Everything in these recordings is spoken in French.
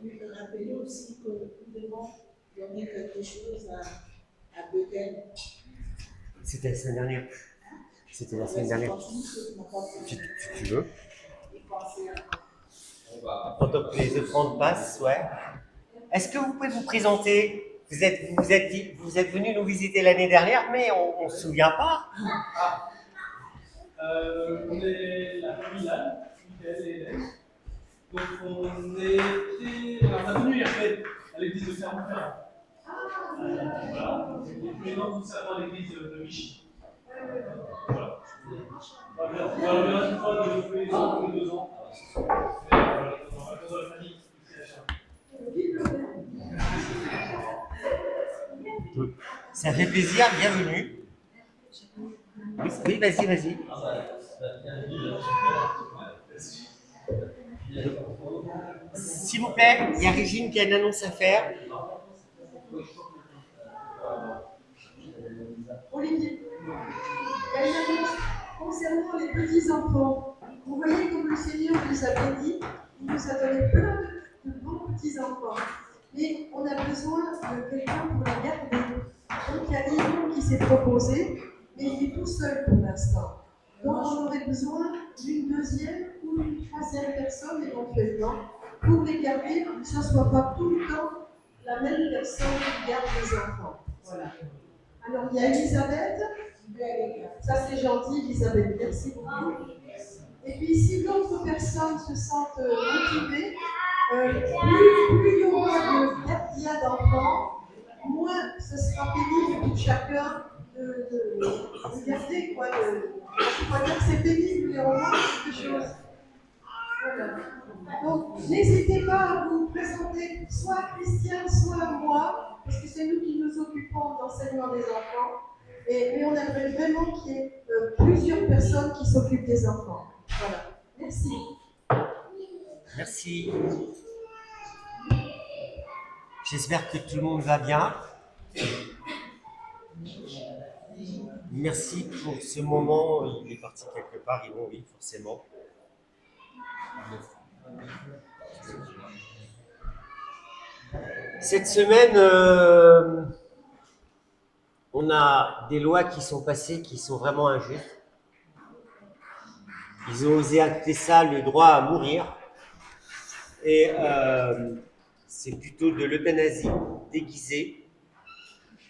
lui rappeler aussi que nous devons donner quelque chose à Bethel. C'était la semaine dernière. C'était la semaine dernière. Tu veux? Pendant que les offrandes passent, ouais. Est-ce que vous pouvez vous présenter? Vous êtes venu nous visiter l'année dernière, mais on ne se souvient pas. On est la famille Lannes, Michael et Hélène. Donc on a venu à l'église de Clermont-Ferrand. Voilà. Et puis maintenant, nous servons à l'église de Vichy. Voilà. On va revenir une fois tous les ans, tous les 2 ans. Voilà, dans la famille. Ça fait plaisir, bienvenue. Oui, vas-y. S'il vous plaît, il y a Régine qui a une annonce à faire. Olivier, il y a une annonce concernant les petits-enfants. Vous voyez comme le Seigneur nous a bénis, il nous a donné plein de bons petits-enfants. Mais on a besoin de quelqu'un pour les garder. Donc il y a Yvon qui s'est proposé, mais il est tout seul pour l'instant. Donc on aurait besoin d'une deuxième ou une troisième personne éventuellement pour les garder, que ce ne soit pas tout le temps la même personne qui garde les enfants. Voilà. Alors, il y a Elisabeth. Ça, c'est gentil, Elisabeth. Merci beaucoup. Et puis, si d'autres personnes se sentent motivées, plus il y aura de gardiens d'enfants, moins ce sera pénible pour chacun de garder. Quoi, je crois que c'est pénible, mais au moins quelque chose. Voilà. Donc, n'hésitez pas à vous présenter soit à Christiane, soit à moi, parce que c'est nous qui nous occupons de l'enseignement des enfants. Mais on aimerait vraiment qu'il y ait plusieurs personnes qui s'occupent des enfants. Voilà. Merci. Merci. J'espère que tout le monde va bien. Merci pour ce moment. Il est parti quelque part, Yvon, oui, forcément. Cette semaine, on a des lois qui sont passées qui sont vraiment injustes. Ils ont osé appeler ça le droit à mourir. Et c'est plutôt de l'euthanasie déguisée.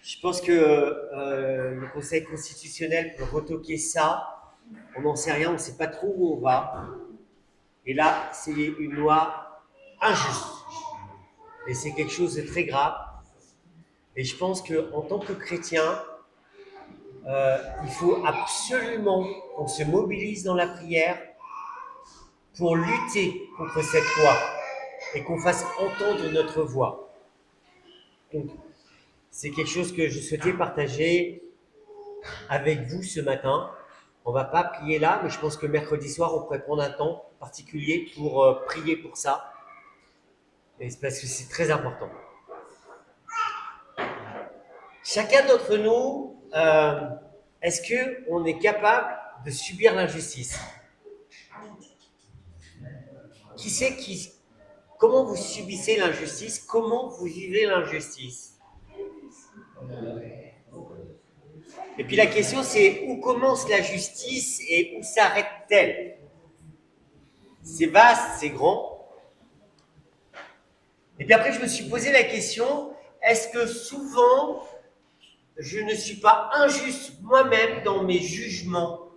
Je pense que le Conseil constitutionnel peut retoquer ça. On n'en sait rien, on ne sait pas trop où on va. Et là, c'est une loi injuste. Et c'est quelque chose de très grave. Et je pense qu'en tant que chrétien, il faut absolument qu'on se mobilise dans la prière pour lutter contre cette loi et qu'on fasse entendre notre voix. Donc, c'est quelque chose que je souhaitais partager avec vous ce matin. On ne va pas prier là, mais je pense que mercredi soir, on pourrait prendre un temps particulier pour prier pour ça. Et c'est parce que c'est très important. Chacun d'entre nous, est-ce qu'on est capable de subir l'injustice? Comment vous subissez l'injustice? Comment vous vivez l'injustice? Et puis la question, c'est où commence la justice et où s'arrête-t-elle? C'est vaste, c'est grand. Et puis après, je me suis posé la question, est-ce que souvent, je ne suis pas injuste moi-même dans mes jugements?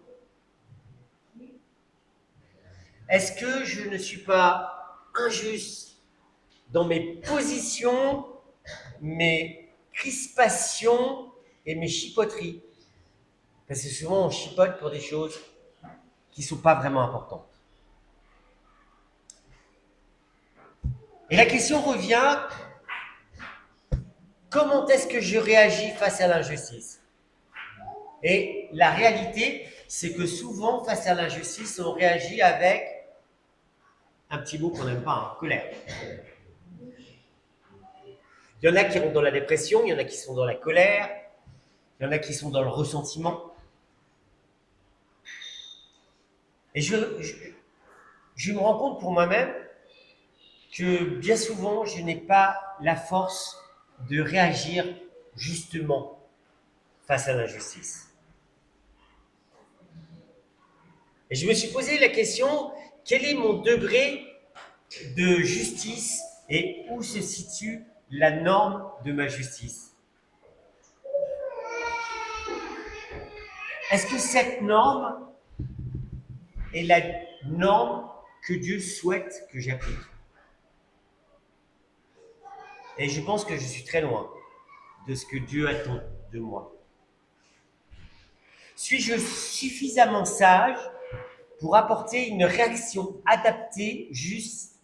Est-ce que je ne suis pas injuste dans mes positions, mes crispations et mes chipoteries? Parce que souvent, on chipote pour des choses qui ne sont pas vraiment importantes. Et la question revient, comment est-ce que je réagis face à l'injustice? Et la réalité, c'est que souvent, face à l'injustice, on réagit avec un petit mot qu'on n'aime pas, colère. Il y en a qui sont dans la dépression, il y en a qui sont dans la colère, il y en a qui sont dans le ressentiment. Et je me rends compte pour moi-même que que bien souvent, je n'ai pas la force de réagir justement face à l'injustice. Et je me suis posé la question, quel est mon degré de justice et où se situe la norme de ma justice? Est-ce que cette norme est la norme que Dieu souhaite que j'applique? Et je pense que je suis très loin de ce que Dieu attend de moi. Suis-je suffisamment sage pour apporter une réaction adaptée, juste,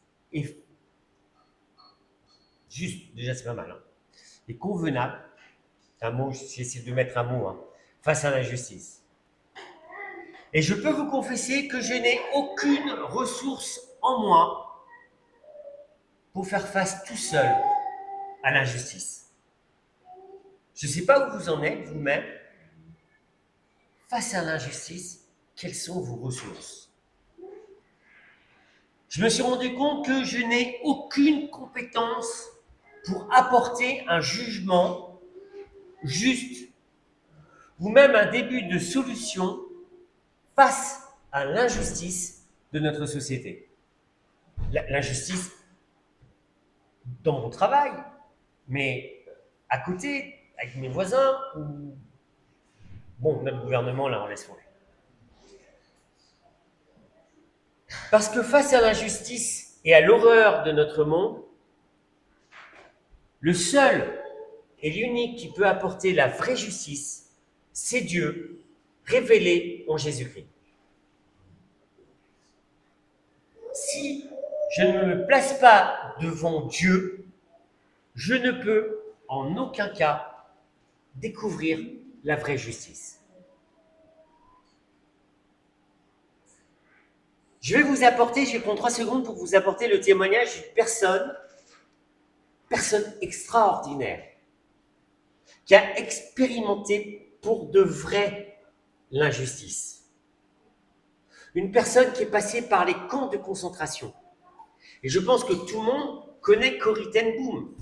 déjà c'est pas mal, hein, et convenable, un mot, j'essaie de mettre un mot, hein, face à l'injustice. Et je peux vous confesser que je n'ai aucune ressource en moi pour faire face tout seul à l'injustice. Je ne sais pas où vous en êtes vous-même. Face à l'injustice, quelles sont vos ressources? Je me suis rendu compte que je n'ai aucune compétence pour apporter un jugement juste ou même un début de solution face à l'injustice de notre société. L'injustice dans mon travail, mais à côté, avec mes voisins, ou... Bon, notre gouvernement, là, on laisse tomber. Parce que face à l'injustice et à l'horreur de notre monde, le seul et l'unique qui peut apporter la vraie justice, c'est Dieu, révélé en Jésus-Christ. Si je ne me place pas devant Dieu, je ne peux en aucun cas découvrir la vraie justice. Je vais vous apporter, je vais prendre 3 secondes pour vous apporter le témoignage d'une personne extraordinaire, qui a expérimenté pour de vrai l'injustice. Une personne qui est passée par les camps de concentration. Et je pense que tout le monde connaît Corrie ten Boom.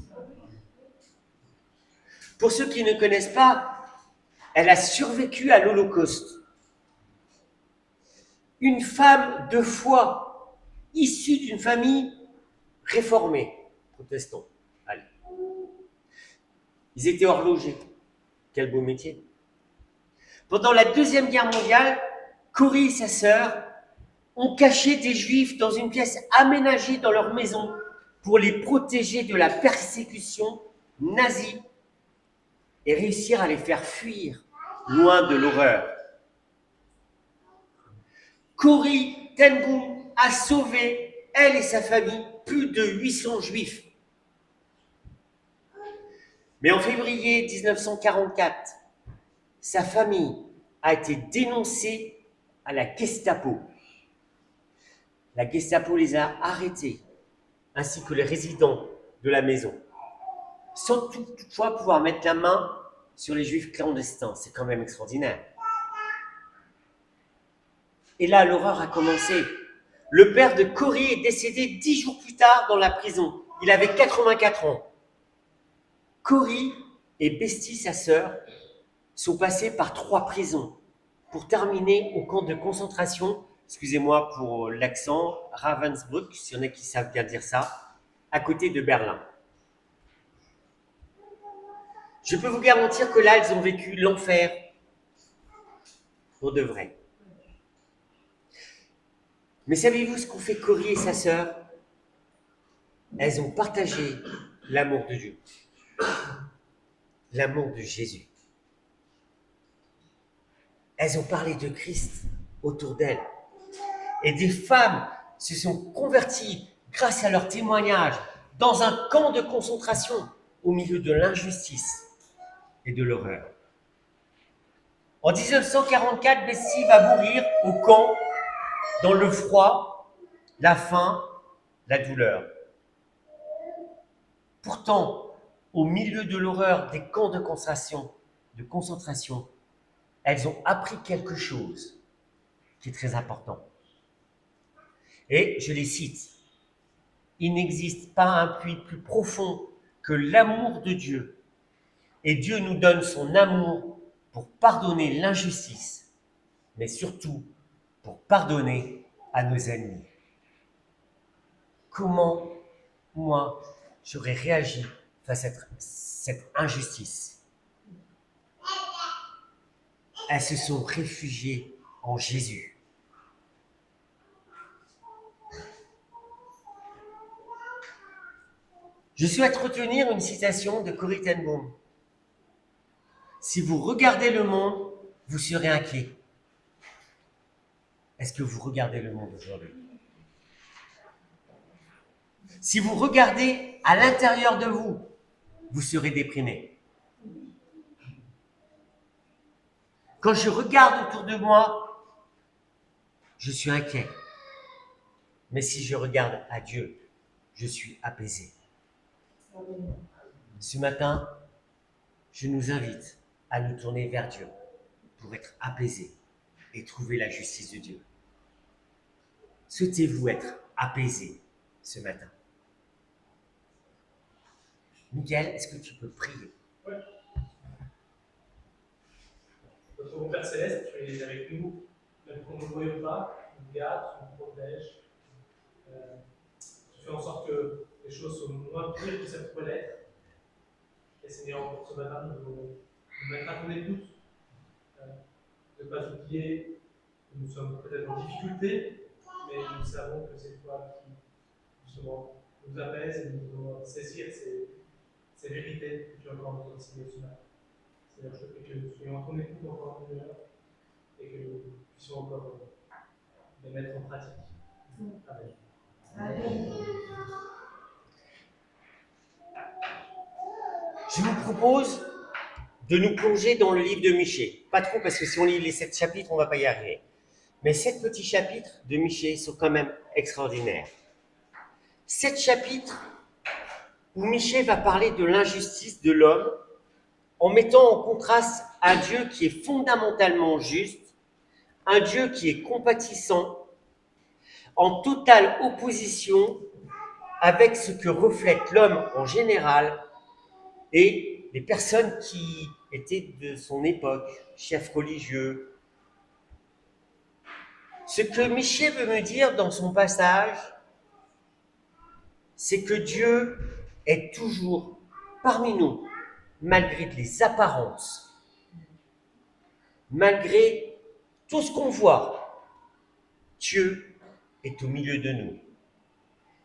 Pour ceux qui ne connaissent pas, elle a survécu à l'Holocauste. Une femme de foi, issue d'une famille réformée, protestante. Allez. Ils étaient horlogers. Quel beau métier. Pendant la Deuxième Guerre mondiale, Corrie et sa sœur ont caché des Juifs dans une pièce aménagée dans leur maison pour les protéger de la persécution nazie et réussir à les faire fuir loin de l'horreur. Corrie ten Boom a sauvé, elle et sa famille, plus de 800 Juifs. Mais en février 1944, sa famille a été dénoncée à la Gestapo. La Gestapo les a arrêtés, ainsi que les résidents de la maison, sans toutefois pouvoir mettre la main sur les Juifs clandestins. C'est quand même extraordinaire. Et là, l'horreur a commencé. Le père de Corrie est décédé 10 jours plus tard dans la prison. Il avait 84 ans. Corrie et Bestie, sa sœur, sont passés par 3 prisons pour terminer au camp de concentration, excusez-moi pour l'accent, Ravensbrück, s'il y en a qui savent bien dire ça, à côté de Berlin. Je peux vous garantir que là, elles ont vécu l'enfer pour de vrai. Mais savez-vous ce qu'ont fait Corrie et sa sœur? Elles ont partagé l'amour de Dieu, l'amour de Jésus. Elles ont parlé de Christ autour d'elles. Et des femmes se sont converties grâce à leur témoignage dans un camp de concentration au milieu de l'injustice et de l'horreur. En 1944, Bessie va mourir au camp dans le froid, la faim, la douleur. Pourtant, au milieu de l'horreur des camps de concentration, elles ont appris quelque chose qui est très important. Et je les cite. il n'existe pas un puits plus profond que l'amour de Dieu. Et Dieu nous donne son amour pour pardonner l'injustice, mais surtout pour pardonner à nos ennemis. Comment, moi, j'aurais réagi face à cette injustice? Elles se sont réfugiées en Jésus. Je souhaite retenir une citation de Corrie ten Boom. Si vous regardez le monde, vous serez inquiet. Est-ce que vous regardez le monde aujourd'hui? Si vous regardez à l'intérieur de vous, vous serez déprimé. Quand je regarde autour de moi, je suis inquiet. Mais si je regarde à Dieu, je suis apaisé. Ce matin, je nous invite à nous tourner vers Dieu pour être apaisés et trouver la justice de Dieu. Souhaitez-vous être apaisé ce matin? Miguel, est-ce que tu peux prier? Oui. Notre bon Père Céleste, tu es avec nous, même quand nous ne voyons pas, tu nous gardes, tu nous protèges. Tu fais en sorte que les choses soient moins pires que ça pourrait l'être. Et Seigneur, pour ce matin, nous voulons nous mettre à ton écoute, de ne pas oublier que nous sommes peut-être en difficulté, mais nous savons que c'est toi qui, justement, nous apaise et nous devons saisir ces vérités que tu as encore nous enseigner ce matin. Seigneur, je te prie que nous soyons en ton écoute encore une heure et que nous puissions encore les mettre en pratique. Amen. Amen. Je vous propose de nous plonger dans le livre de Michée. Pas trop, parce que si on lit les 7 chapitres, on ne va pas y arriver. Mais 7 petits chapitres de Michée sont quand même extraordinaires. 7 chapitres où Michée va parler de l'injustice de l'homme en mettant en contraste un Dieu qui est fondamentalement juste, un Dieu qui est compatissant, en totale opposition avec ce que reflète l'homme en général et les personnes qui étaient de son époque, chefs religieux. Ce que Michée veut me dire dans son passage, c'est que Dieu est toujours parmi nous, malgré les apparences, malgré tout ce qu'on voit. Dieu est au milieu de nous.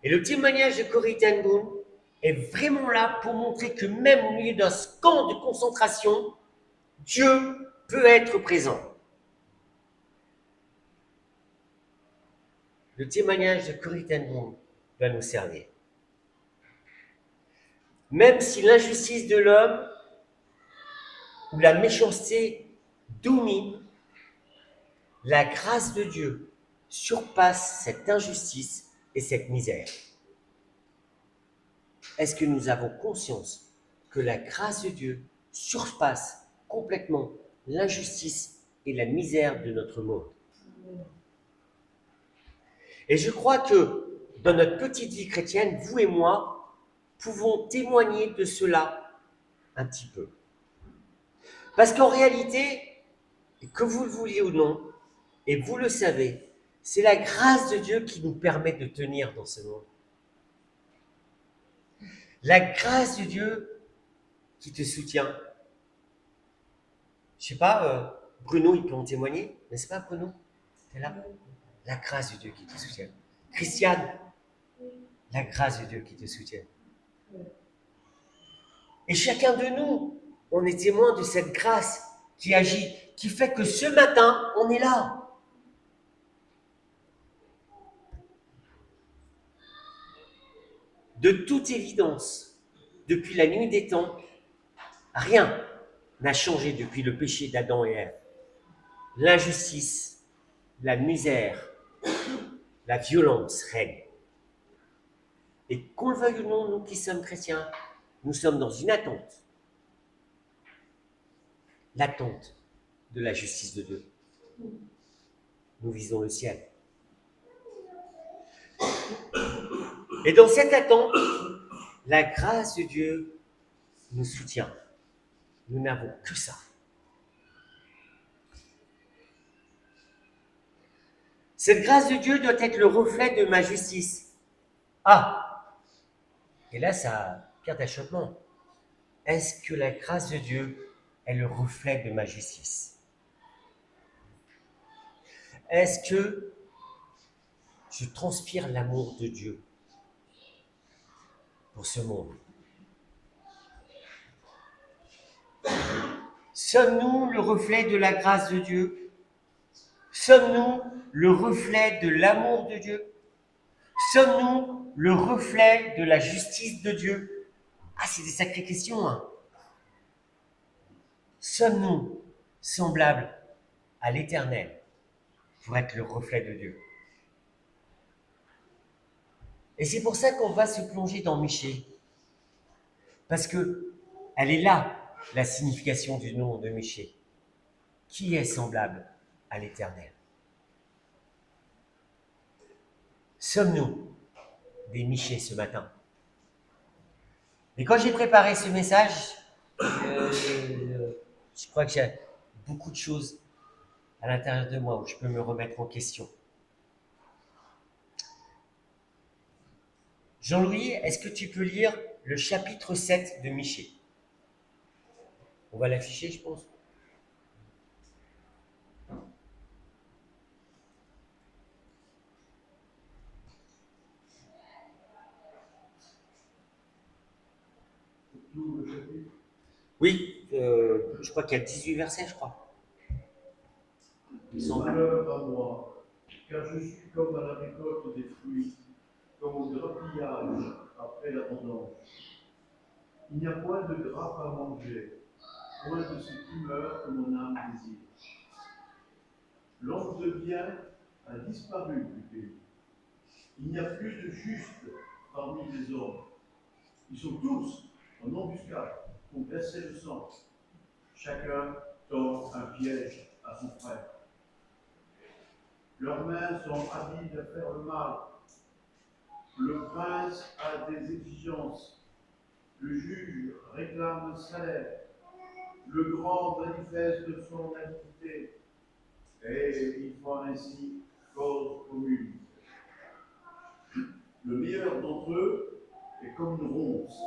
Et le témoignage de Corrie ten Boom est vraiment là pour montrer que même au milieu d'un camp de concentration, Dieu peut être présent. Le témoignage de Corrie ten Boom va nous servir. Même si l'injustice de l'homme ou la méchanceté domine, la grâce de Dieu surpasse cette injustice et cette misère. Est-ce que nous avons conscience que la grâce de Dieu surpasse complètement l'injustice et la misère de notre monde? Et je crois que dans notre petite vie chrétienne, vous et moi pouvons témoigner de cela un petit peu. Parce qu'en réalité, que vous le vouliez ou non, et vous le savez, c'est la grâce de Dieu qui nous permet de tenir dans ce monde. La grâce de Dieu qui te soutient. Je ne sais pas, Bruno, il peut en témoigner, n'est-ce pas Bruno? T'es là? La grâce de Dieu qui te soutient. Christiane, la grâce de Dieu qui te soutient. Et chacun de nous, on est témoin de cette grâce qui agit, qui fait que ce matin, on est là. De toute évidence, depuis la nuit des temps, rien n'a changé depuis le péché d'Adam et Ève. L'injustice, la misère, la violence règnent. Et qu'on le veuille ou non, nous qui sommes chrétiens, nous sommes dans une attente. L'attente de la justice de Dieu. Nous visons le ciel. Et dans cette attente, la grâce de Dieu nous soutient. Nous n'avons que ça. Cette grâce de Dieu doit être le reflet de ma justice. Ah! Et là, ça pire d'achoppement. Est-ce que la grâce de Dieu est le reflet de ma justice? Est-ce que je transpire l'amour de Dieu pour ce monde? Sommes-nous le reflet de la grâce de Dieu? Sommes-nous le reflet de l'amour de Dieu? Sommes-nous le reflet de la justice de Dieu? Ah, c'est des sacrées questions, hein. Sommes-nous semblables à l'Éternel pour être le reflet de Dieu? Et c'est pour ça qu'on va se plonger dans Michée. Parce que elle est là, la signification du nom de Michée. Qui est semblable à l'Éternel? Sommes-nous des Michée ce matin? Et quand j'ai préparé ce message, je crois que j'ai beaucoup de choses à l'intérieur de moi où je peux me remettre en question. Jean-Louis, est-ce que tu peux lire le chapitre 7 de Michée? On va l'afficher, je pense. Oui, je crois qu'il y a 18 versets, je crois. Malheur à moi, car je suis comme à la récolte des fruits, comme au grappillage après la vendange. Il n'y a point de grappe à manger, point de cette humeur que mon âme désire. L'ombre de bien a disparu du pays. Il n'y a plus de justes parmi les hommes. Ils sont tous en embuscade pour verser le sang. Chacun tend un piège à son frère. Leurs mains sont habiles à faire le mal. Le prince a des exigences. Le juge réclame un salaire. Le grand manifeste son activité. Et ils font ainsi cause commune. Le meilleur d'entre eux est comme une ronce.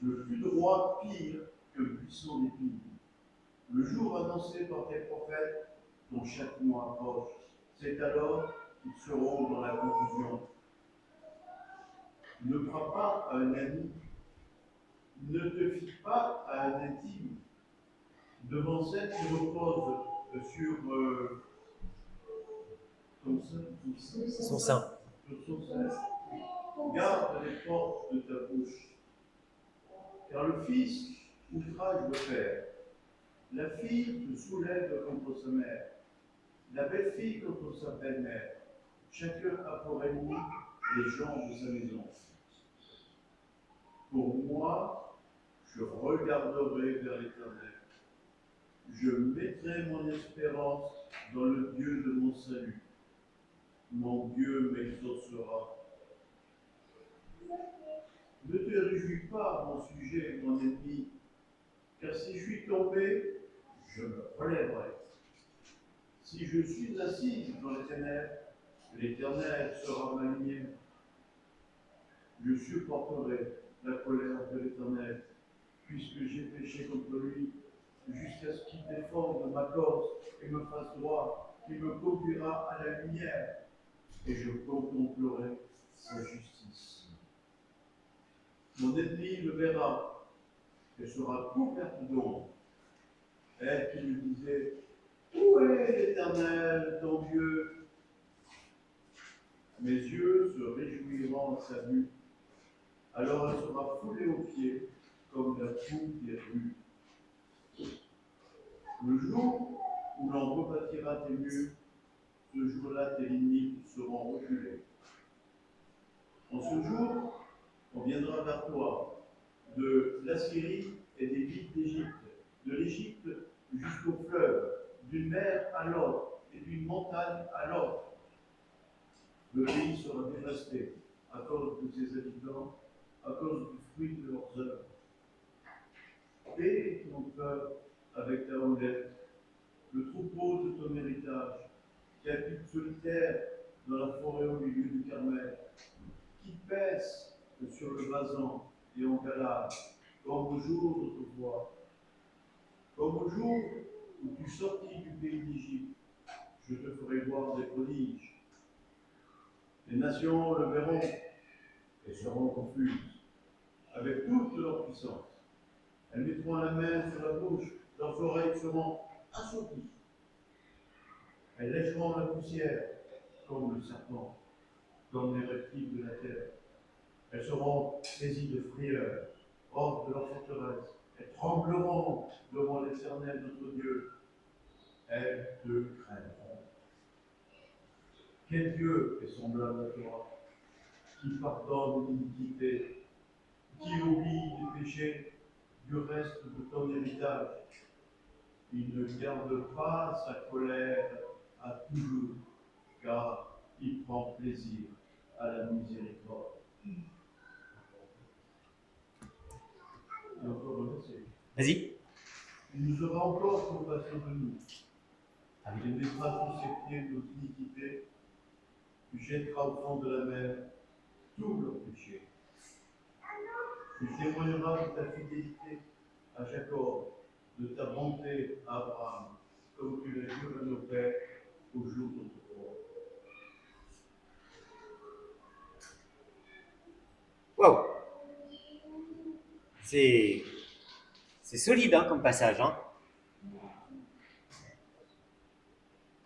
Le plus droit pire que le buisson d'épines. Le jour annoncé par tes prophètes, ton châtiment approche. C'est alors qu'ils seront dans la confusion. Ne crois pas à un ami, ne te fie pas à un intime. Devant celle qui repose sur Son sein. Garde les portes de ta bouche. Car le fils outrage le père. La fille te soulève contre sa mère. La belle-fille contre sa belle-mère. Chacun a pour ennemi les gens de sa maison. Pour moi, je regarderai vers l'Éternel. Je mettrai mon espérance dans le Dieu de mon salut. Mon Dieu m'exaucera. Ne te réjouis pas à mon sujet, mon ennemi, car si je suis tombé, je me relèverai. Si je suis assis dans les ténèbres, l'Éternel sera ma lumière. Je supporterai la colère de l'Éternel, puisque j'ai péché contre lui, jusqu'à ce qu'il défende ma cause et me fasse droit, qu'il me conduira à la lumière, et je contemplerai sa justice. Mon ennemi le verra et sera couverte d'ombre. Elle qui me disait: où est l'Éternel, ton Dieu? Mes yeux se réjouiront à sa vue. Alors elle sera foulée aux pieds comme la boue des rues. Le jour où l'on rebâtira tes murs, ce jour-là tes limites seront reculées. En ce jour, on viendra vers toi de l'Assyrie et des villes d'Égypte, de l'Égypte jusqu'au fleuve, d'une mer à l'autre et d'une montagne à l'autre. Le pays sera dévasté, à cause de ses habitants, à cause du fruit de leurs œuvres. Paix ton cœur avec ta houlette, le troupeau de ton héritage, qui habite solitaire dans la forêt au milieu du Carmel, qui pèse sur le Basan et en Galade, comme au jour d'autrefois, comme au jour où tu sortis du pays d'Égypte, je te ferai voir des prodiges. Les nations le verront et seront confuses, avec toute leur puissance. Elles mettront la main sur la bouche, leurs oreilles seront assourdies. Elles lècheront la poussière comme le serpent, comme les reptiles de la terre. Elles seront saisies de frayeur, hors de leur forteresse. Elles trembleront devant l'Éternel notre Dieu. Elles te craindront. Quel Dieu est semblable à toi, qui pardonne l'iniquité, qui oublie les péchés du reste de ton héritage? Il ne garde pas sa colère à toujours, car il prend plaisir à la miséricorde. Et encore un verset. Vas-y. Il nous aura encore compassion de nous. Il mettra sous ses pieds nos iniquités. Tu jetteras au fond de la mer tous leurs péchés. Tu témoigneras de ta fidélité à Jacob, de ta bonté à Abraham, comme tu l'as juré à nos pères au jour d'autrefois. Waouh! C'est solide hein, comme passage. Hein.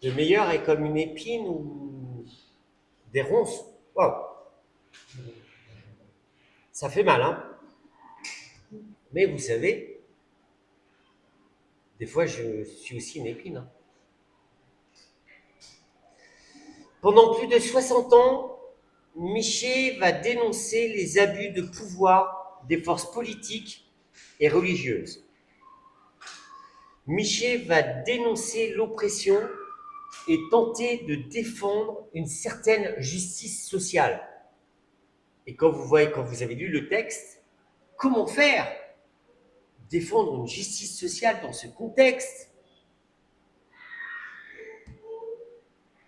Le meilleur est comme une épine ou des ronces. Waouh! Ça fait mal, hein? Mais vous savez, des fois je suis aussi une épine. Hein. Pendant plus de 60 ans, Michée va dénoncer les abus de pouvoir des forces politiques et religieuses. Michée va dénoncer l'oppression et tenter de défendre une certaine justice sociale. Et quand vous avez lu le texte, comment faire? Défendre une justice sociale dans ce contexte?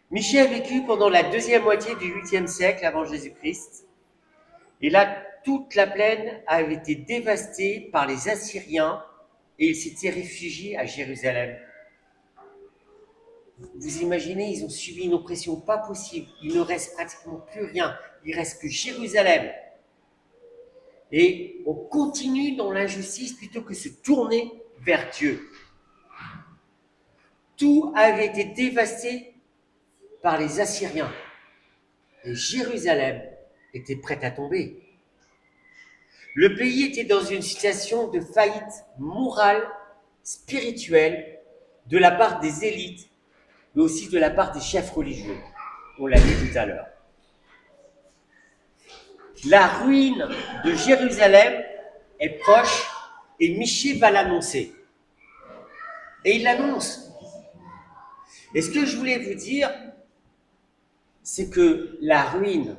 Michée a vécu pendant la deuxième moitié du 8e siècle avant Jésus-Christ. Et là, toute la plaine avait été dévastée par les Assyriens et ils s'étaient réfugiés à Jérusalem. Vous imaginez, ils ont subi une oppression pas possible. Il ne reste pratiquement plus rien. Il ne reste que Jérusalem. Et on continue dans l'injustice plutôt que se tourner vers Dieu. Tout avait été dévasté par les Assyriens. Et Jérusalem était prête à tomber. Le pays était dans une situation de faillite morale, spirituelle, de la part des élites, mais aussi de la part des chefs religieux. On l'a vu tout à l'heure. La ruine de Jérusalem est proche et Michée va l'annoncer. Et il l'annonce. Et ce que je voulais vous dire, c'est que la ruine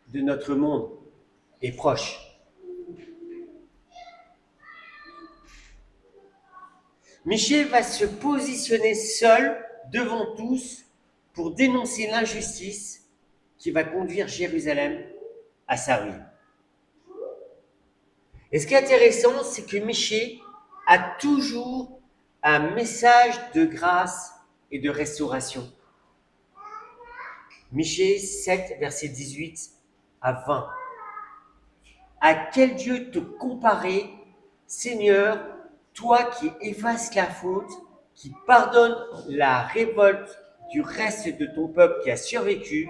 de notre monde est proche. Michée va se positionner seul devant tous pour dénoncer l'injustice qui va conduire Jérusalem à sa ruine. Et ce qui est intéressant, c'est que Michée a toujours un message de grâce et de restauration. Michée 7, versets 18 à 20. À quel Dieu te comparer, Seigneur, toi qui effaces la faute, qui pardonne la révolte du reste de ton peuple qui a survécu?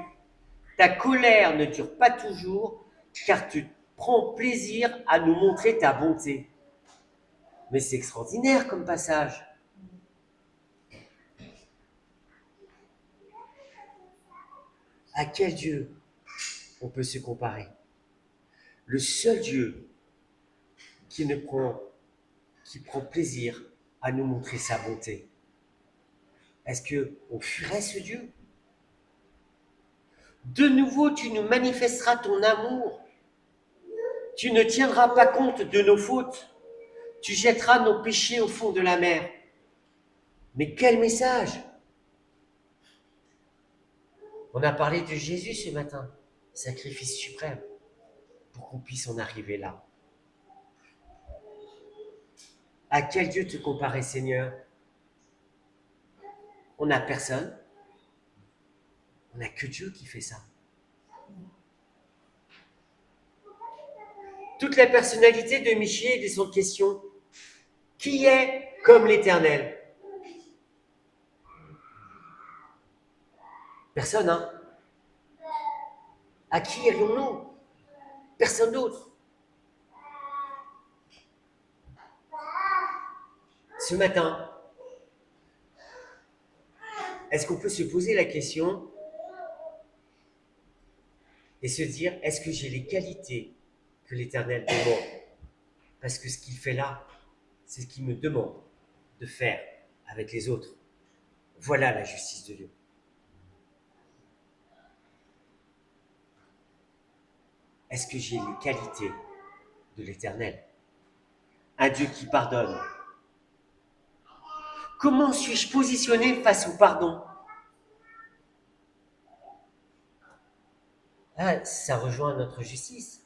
Ta colère ne dure pas toujours, car tu prends plaisir à nous montrer ta bonté. Mais c'est extraordinaire comme passage. À quel Dieu on peut se comparer? Le seul Dieu qui prend plaisir à nous montrer sa bonté. Est-ce qu'on fuirait ce Dieu? De nouveau, tu nous manifesteras ton amour. Tu ne tiendras pas compte de nos fautes. Tu jetteras nos péchés au fond de la mer. Mais quel message! On a parlé de Jésus ce matin, sacrifice suprême, pour qu'on puisse en arriver là. À quel Dieu te comparer, Seigneur? On n'a personne. On n'a que Dieu qui fait ça. Toute la personnalité de Michée et de son question. Qui est comme l'Éternel? Personne, hein? À qui irions-nous? Personne d'autre. Ce matin, est-ce qu'on peut se poser la question et se dire, est-ce que j'ai les qualités que l'Éternel demande? Parce que ce qu'il fait là, c'est ce qu'il me demande de faire avec les autres. Voilà la justice de Dieu. Est-ce que j'ai les qualités de l'Éternel? Un Dieu qui pardonne. Comment suis-je positionné face au pardon? Ah, ça rejoint notre justice.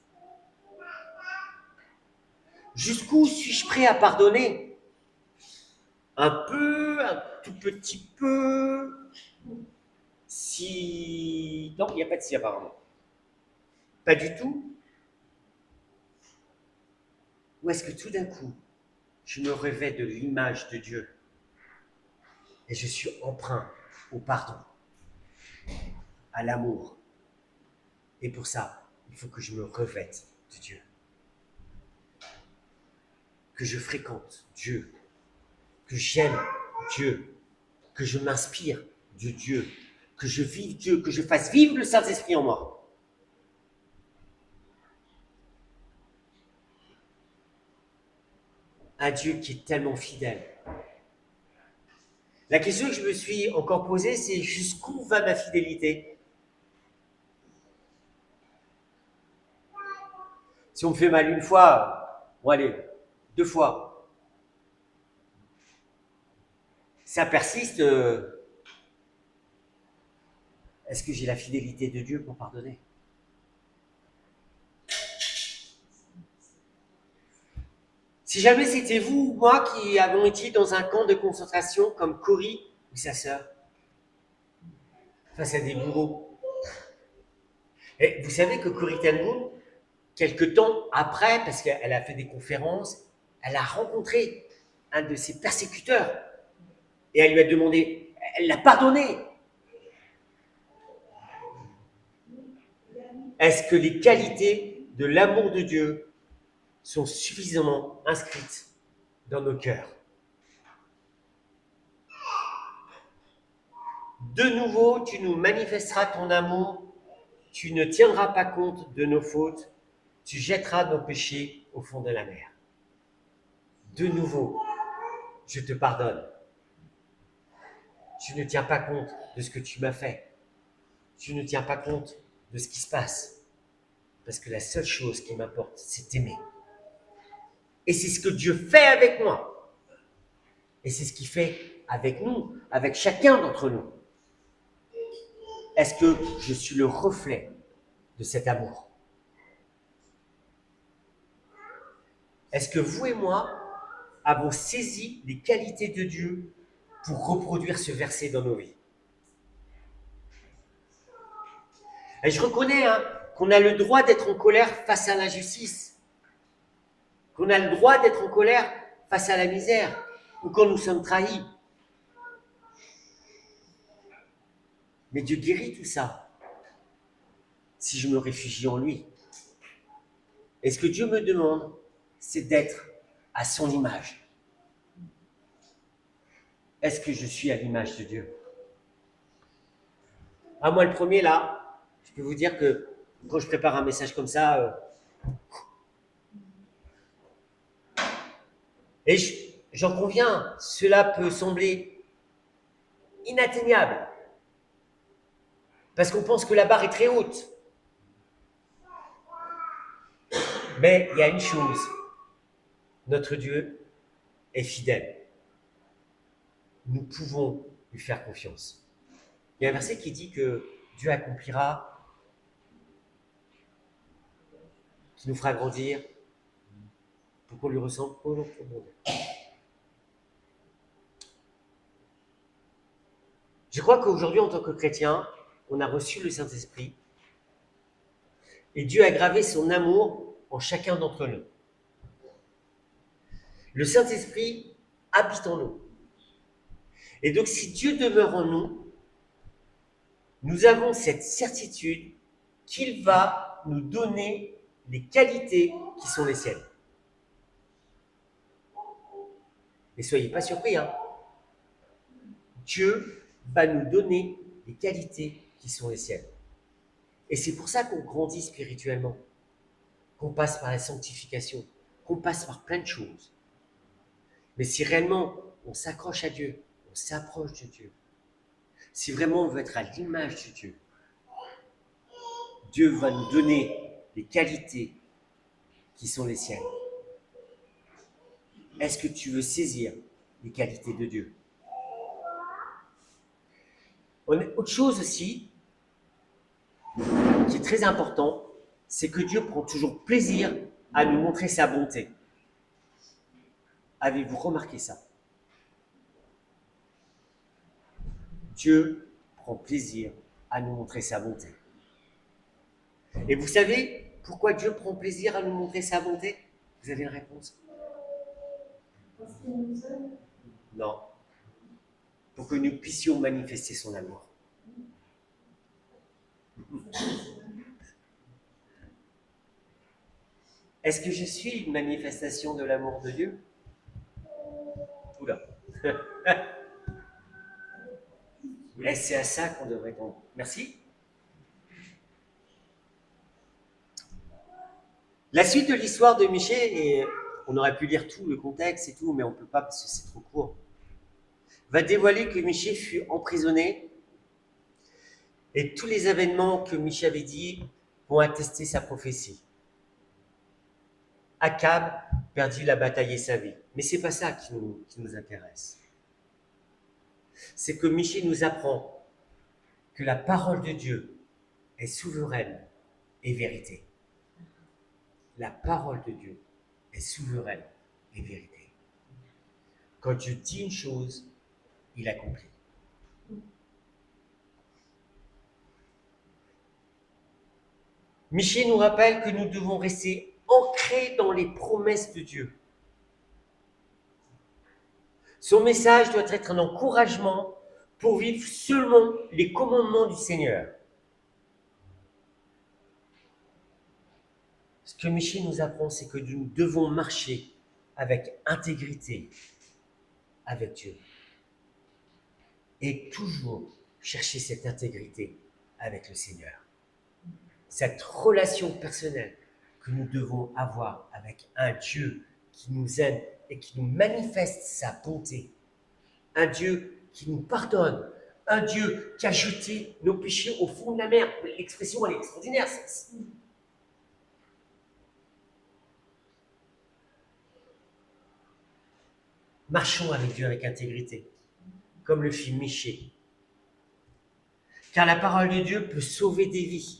Jusqu'où suis-je prêt à pardonner? Un peu, un tout petit peu. Si... Non, il n'y a pas de si apparemment. Pas du tout. Ou est-ce que tout d'un coup, je me revêt de l'image de Dieu et je suis emprunt au pardon, à l'amour. Et pour ça, il faut que je me revête de Dieu. Que je fréquente Dieu, que j'aime Dieu, que je m'inspire de Dieu, que je vive Dieu, que je fasse vivre le Saint-Esprit en moi. Un Dieu qui est tellement fidèle. La question que je me suis encore posée, c'est jusqu'où va ma fidélité? Si on me fait mal une fois, bon allez, 2 fois. Ça persiste. Est-ce que j'ai la fidélité de Dieu pour pardonner? Si jamais c'était vous ou moi qui avons été dans un camp de concentration comme Cory ou sa sœur, face à des bourreaux. Et vous savez que Cory ten Boom, quelque temps après, parce qu'elle a fait des conférences, elle a rencontré un de ses persécuteurs et elle lui a demandé, elle l'a pardonné. Est-ce que les qualités de l'amour de Dieu sont suffisamment inscrites dans nos cœurs? De nouveau, tu nous manifesteras ton amour, tu ne tiendras pas compte de nos fautes, tu jetteras nos péchés au fond de la mer. De nouveau, je te pardonne. Tu ne tiens pas compte de ce que tu m'as fait. Tu ne tiens pas compte de ce qui se passe. Parce que la seule chose qui m'importe, c'est t'aimer. Et c'est ce que Dieu fait avec moi. Et c'est ce qu'il fait avec nous, avec chacun d'entre nous. Est-ce que je suis le reflet de cet amour? Est-ce que vous et moi avons saisi les qualités de Dieu pour reproduire ce verset dans nos vies? Et je reconnais qu'on a le droit d'être en colère face à l'injustice, qu'on a le droit d'être en colère face à la misère, ou quand nous sommes trahis. Mais Dieu guérit tout ça si je me réfugie en lui. Et ce que Dieu me demande, c'est d'être à son image. Est-ce que je suis à l'image de Dieu? Ah, moi, le premier, là, je peux vous dire que quand je prépare un message comme ça, et j'en conviens, cela peut sembler inatteignable. Parce qu'on pense que la barre est très haute. Mais il y a une chose, notre Dieu est fidèle. Nous pouvons lui faire confiance. Il y a un verset qui dit que Dieu accomplira, qui nous fera grandir, pour qu'on lui ressemble au long du monde. Je crois qu'aujourd'hui, en tant que chrétien, on a reçu le Saint-Esprit et Dieu a gravé son amour en chacun d'entre nous. Le Saint-Esprit habite en nous. Et donc, si Dieu demeure en nous, nous avons cette certitude qu'il va nous donner les qualités qui sont les siennes. Mais soyez pas surpris, hein. Dieu va nous donner les qualités qui sont les siennes. Et c'est pour ça qu'on grandit spirituellement, qu'on passe par la sanctification, qu'on passe par plein de choses. Mais si réellement on s'accroche à Dieu, on s'approche de Dieu, si vraiment on veut être à l'image de Dieu, Dieu va nous donner les qualités qui sont les siennes. Est-ce que tu veux saisir les qualités de Dieu? Autre chose aussi, qui est très important, c'est que Dieu prend toujours plaisir à nous montrer sa bonté. Avez-vous remarqué ça? Dieu prend plaisir à nous montrer sa bonté. Et vous savez pourquoi Dieu prend plaisir à nous montrer sa bonté? Vous avez une réponse? Parce qu'il nous aime. Non. Pour que nous puissions manifester son amour. Est-ce que je suis une manifestation de l'amour de Dieu? Oula. Et c'est à ça qu'on devrait répondre. Merci. La suite de l'histoire de Michée, et on aurait pu lire tout le contexte et tout, mais on ne peut pas parce que c'est trop court, va dévoiler que Michée fut emprisonné et tous les événements que Michée avait dit vont attester sa prophétie. Akab perdit la bataille et sa vie. Mais ce n'est pas ça qui nous intéresse. C'est que Michée nous apprend que la parole de Dieu est souveraine et vérité. La parole de Dieu est souveraine et vérité. Quand Dieu dit une chose, il accomplit. Michée nous rappelle que nous devons rester ancrés dans les promesses de Dieu. Son message doit être un encouragement pour vivre seulement les commandements du Seigneur. Ce que Michée nous apprend, c'est que nous devons marcher avec intégrité avec Dieu. Et toujours chercher cette intégrité avec le Seigneur. Cette relation personnelle que nous devons avoir avec un Dieu qui nous aime et qui nous manifeste sa bonté. Un Dieu qui nous pardonne. Un Dieu qui a jeté nos péchés au fond de la mer. L'expression, elle est extraordinaire. Marchons avec Dieu avec intégrité, comme le fit Michée. Car la parole de Dieu peut sauver des vies.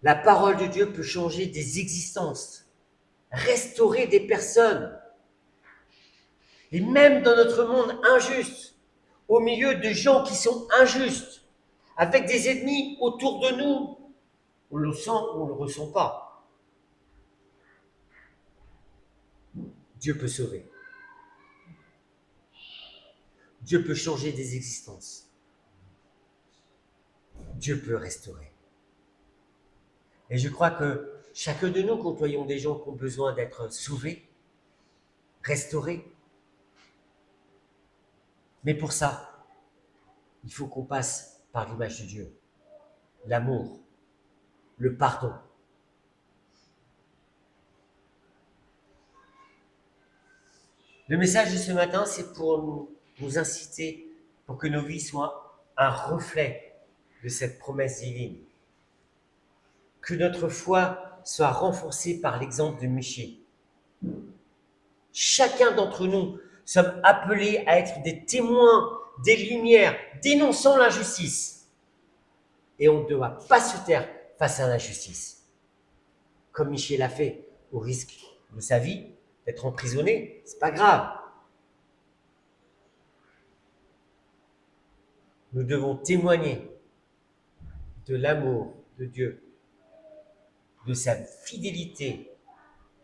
La parole de Dieu peut changer des existences, restaurer des personnes. Et même dans notre monde injuste, au milieu de gens qui sont injustes, avec des ennemis autour de nous, on le sent ou on ne le ressent pas. Dieu peut sauver. Dieu peut changer des existences. Dieu peut restaurer. Et je crois que chacun de nous côtoyons des gens qui ont besoin d'être sauvés, restaurés. Mais pour ça, il faut qu'on passe par l'image de Dieu, l'amour, le pardon. Le message de ce matin, c'est pour nous inciter, pour que nos vies soient un reflet de cette promesse divine. Que notre foi soit renforcée par l'exemple de Michée. Chacun d'entre nous sommes appelés à être des témoins, des lumières, dénonçant l'injustice. Et on ne doit pas se taire face à l'injustice. Comme Michée l'a fait, au risque de sa vie, d'être emprisonné, c'est pas grave. Nous devons témoigner de l'amour de Dieu, de sa fidélité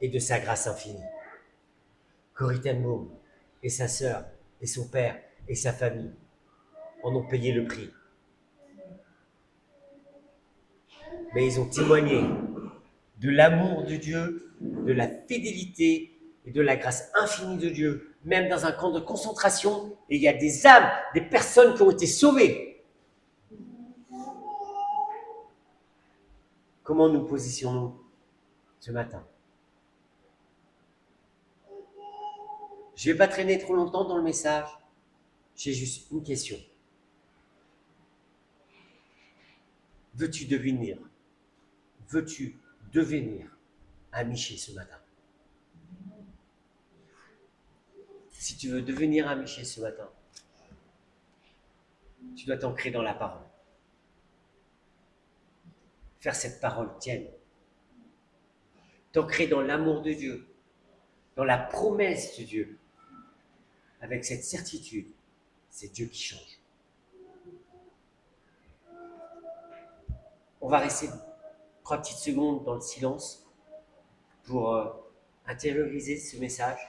et de sa grâce infinie. Corrie ten Boom et sa sœur et son père et sa famille en ont payé le prix. Mais ils ont témoigné de l'amour de Dieu, de la fidélité et de la grâce infinie de Dieu, même dans un camp de concentration, et il y a des âmes, des personnes qui ont été sauvées. Comment nous positionnons-nous ce matin? Je ne vais pas traîner trop longtemps dans le message. J'ai juste une question. Veux-tu devenir un Michée ce matin? Si tu veux devenir un Michée ce matin, tu dois t'ancrer dans la parole. Faire cette parole tienne. T'ancrer dans l'amour de Dieu, dans la promesse de Dieu. Avec cette certitude, c'est Dieu qui change. On va rester 3 petites secondes dans le silence pour intérioriser ce message.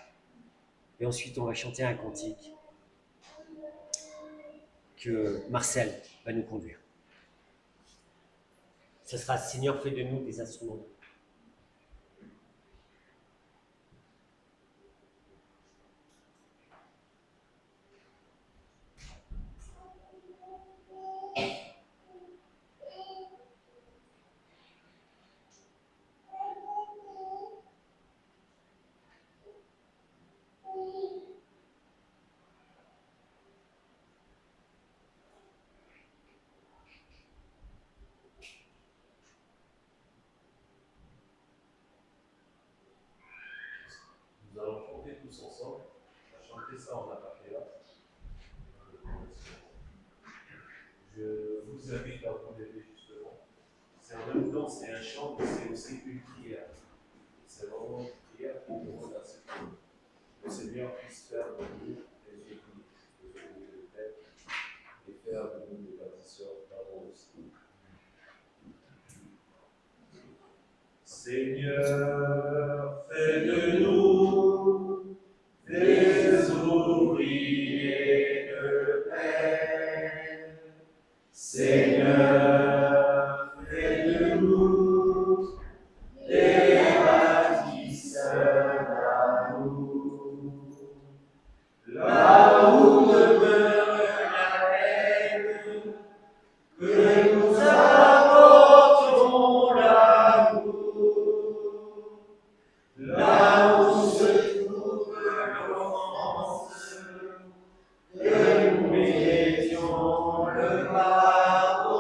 Et ensuite, on va chanter un cantique que Marcel va nous conduire. Ce sera « Seigneur, fais de nous des instruments ». Nous allons chanter tous ensemble. On va chanter ça en acapella. Je vous invite à vous lever justement. C'est en même temps, c'est un chant, mais c'est aussi une prière. C'est vraiment une prière qui demande à ce que le Seigneur puisse faire de nous des églises, des églises de tête, et faire de nous des bâtisseurs d'amour aussi. Seigneur, fais de nous des ouvriers de paix. Seigneur, fais de nous des bâtisseurs d'amour. Là où demeure la haine, que nous apportons l'amour. Là où se trouve l'offense, que nous mettions le pardon.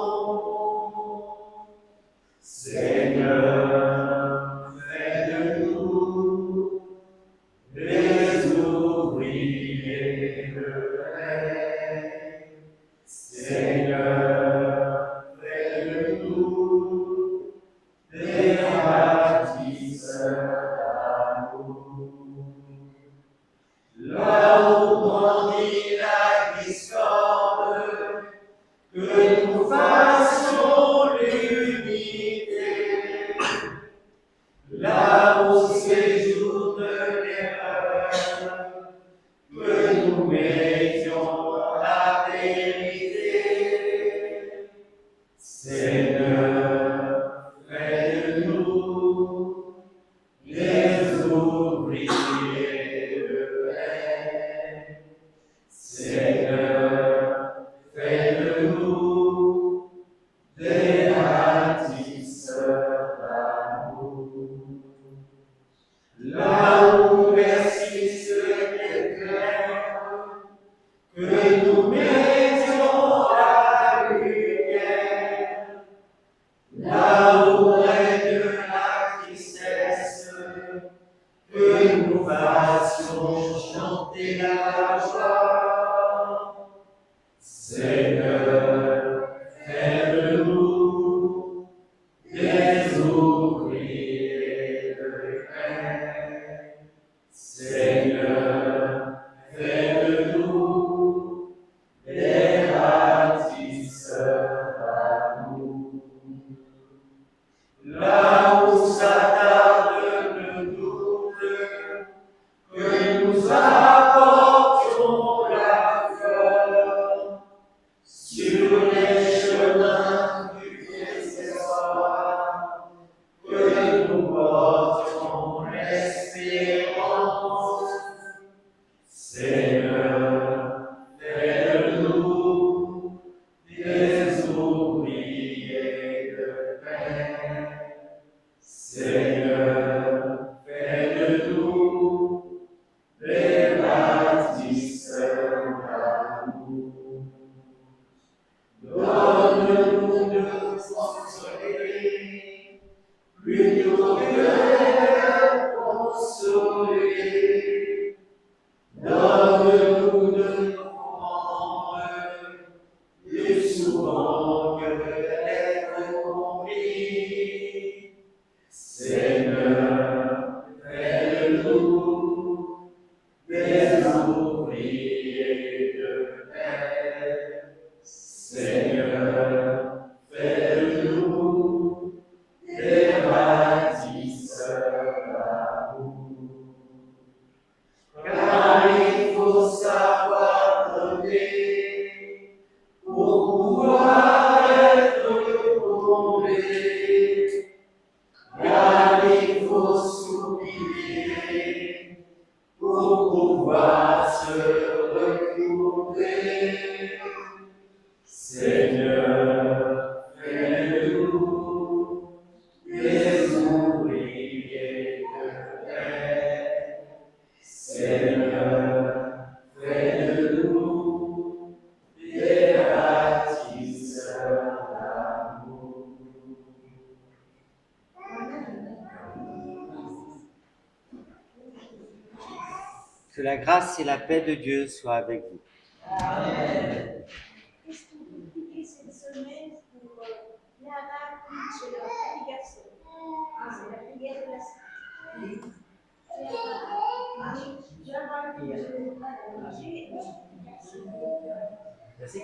Seigneur, fais de nous des ouvriers de paix. Seigneur, fais de nous des bâtisseurs d'amour. Là où grandit la discorde, que nous fassions l'unité. Là où séjourne l'erreur, que nous mettions la vérité. Seigneur, fais de nous des ouvriers de paix. Seigneur, fais de nous des bâtisseurs d'amour. là où s'attarde le doute, que nous apportions la fleur sur les chemins du désespoir, que nous portions l'espérance. Seigneur, fais-de-nous des ouvriers de paix. Seigneur, fais-de-nous des bâtisseurs d'amour. Donne-nous de consoler, plutôt que de consoler. Donne-nous de comprendre, plus souvent que d'être compris. Seigneur, fais-de-nous des ouvriers de paix. Seigneur, fais-de-nous des bâtisseurs d'amour. Car il faut savoir donner pour pouvoir être comblé. Car il faut s'oublier pour pouvoir se retrouver. Seigneur, fais-de-nous des ouvriers de paix. Seigneur, fais-de-nous des bâtisseurs d'amour. Que la grâce et la paix de Dieu soient avec vous. Qu'est-ce que vous priez cette semaine pour Lara, Peach et leur petit garçon? C'est la prière de la semaine. Merci.